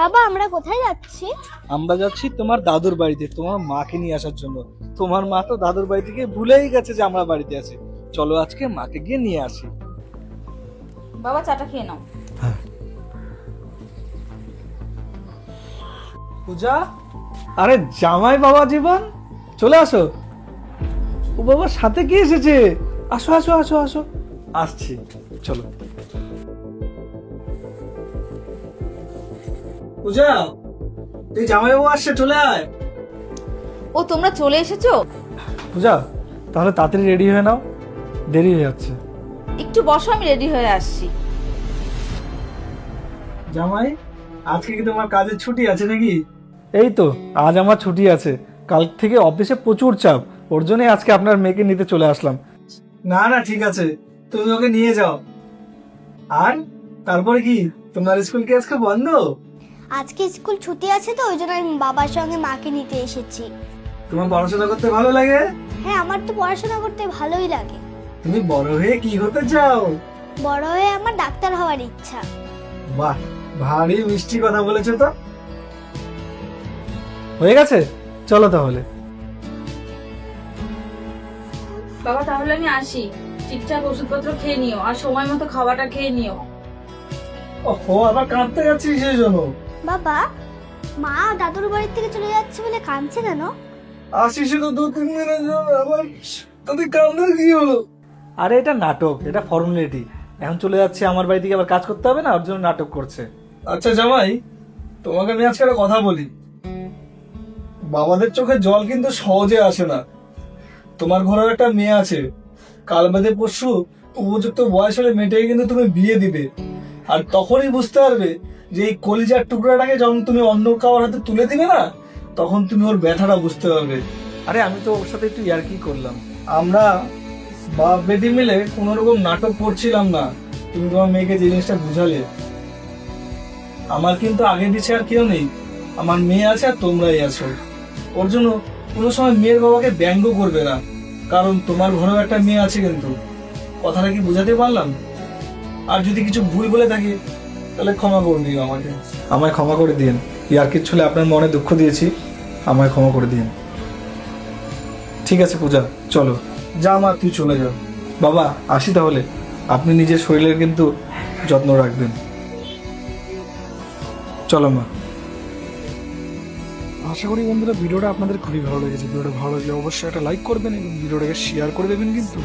বাবা আমরা কোথায় যাচ্ছি? আমরা যাচ্ছি তোমার দাদুর বাড়িতে তোমার মাকে নিয়ে আসার জন্য। তোমার মা তো দাদুর বাড়ি থেকে ভুলেই গেছে যে আমরা বাড়িতে আছি। চলো আজকে মাকে গিয়ে নিয়ে আসি। বাবা চাটা খেয়ে নাও। পূজা, আরে জামাই বাবা জীবন, চলে আসো। ও বাবার সাথে কি এসেছে? আসো আসো আসো আসো। আসছি, চলো। পূজা, তুই জামাই বাবা আসছে, চলে আয়। ও তোমরা চলে এসেছো? পূজা, তাহলে তাড়াতাড়ি রেডি হয়ে নাও, দেরি হয়ে যাচ্ছে। একটু বসো, আমি রেডি হয়ে আসছি। জামাই, আজকে কি তোমার কাজের ছুটি আছে নাকি? এই তো, আজ আমার ছুটি আছে। কাল থেকে অফিসে প্রচুর চাপ, ওর জন্যই আজকে আপনার মেয়েকে নিতে চলে আসলাম। না না, ঠিক আছে, তুমি ওকে নিয়ে যাও। আর তারপরে কি, তোমার স্কুল কি আজকে বন্ধ? আজকে স্কুল ছুটি আছে তো ওই জন্য আমি বাবার সঙ্গে মাকে নিতে এসেছি। তোমার পড়াশোনা করতে ভালো লাগে? হ্যাঁ আমার তো পড়াশোনা করতে ভালোই লাগে। তুমি বড় হয়ে কি হতে চাও? বড় হয়ে আমার ডাক্তার হওয়ার ইচ্ছা। বাহ, ভারী মিষ্টি কথা বলেছো তো। হয়ে গেছে, চলো তাহলে। বাবা তাহলে আমি আসি, ঠিকঠাক ওষুধপত্র খেয়ে নিও আর সময় মতো খাওয়াটা খেয়ে নিও। ওহো, আবার কাঁদতে যাচ্ছিস সেই জন্য? বাবা, মা দাদুর বাড়ি থেকে চলে যাচ্ছে বলে কাঁদছে কেন? আসিস তো 2-3 দিনের জন্য, আবার তোদের কান্দার কি হলো? আরে এটা নাটক, এটা ফর্মালিটি। এখন চলে যাচ্ছে আমার বাড়ি থেকে, আবার কাজ করতে হবে না, ওর জন্য নাটক করছে। আচ্ছা জামাই, তোমাকে আমি আজকে একটা কথা বলি। বাবাদের চোখে জল কিন্তু সহজে আসে না। তোমার ঘরেও একটা মেয়ে আছে, কাল বাদে পরশু উপযুক্ত বয়স হলে মেয়েটাকে কিন্তু তুমি বিয়ে দিবে। আর তখনই বুঝতে পারবে যে এই কলিজার টুকরাটাকে যখন তুমি অন্য কারোর হাতে তুলে দিবে না, তখন তুমি ওর ব্যথাটা বুঝতে পারবে। আরে আমি তো ওর সাথে একটু ইয়ার্কি করলাম। আমরা বাপ বেটি মিলে কোন রকম নাটক করছিলাম না। তুমি তোমার মেয়েকে যে জিনিসটা বুঝালে। আমার কিন্তু আগে পিছে আর কেউ নেই, আমার মেয়ে আছে আর তোমরাই আছো। ওর জন্য কোনো সময় মেয়ের বাবাকে ব্যঙ্গ করবে না, কারণ তোমার ঘরেও একটা মেয়ে আছে। কিন্তু কথাটা কি বুঝাতে পারলাম? আর যদি কিছু ভুল বলে থাকি তাহলে ক্ষমা করে দিও আমাকে। আমায় ক্ষমা করে দিন, ইয়ার কিছু হলে আপনার মনে দুঃখ দিয়েছি, আমায় ক্ষমা করে দিন। ঠিক আছে পূজা, চলো। যা মা, তুই চলে যাও। বাবা আসি তাহলে, আপনি নিজের শরীরের কিন্তু যত্ন রাখবেন। চলো মা। আশা করি বন্ধুরা ভিডিওটা আপনাদের খুবই ভালো লেগেছে। ভিডিওটা ভালো লাগলে অবশ্যই একটা লাইক করবেন এবং ভিডিওটাকে শেয়ার করে দেবেন কিন্তু।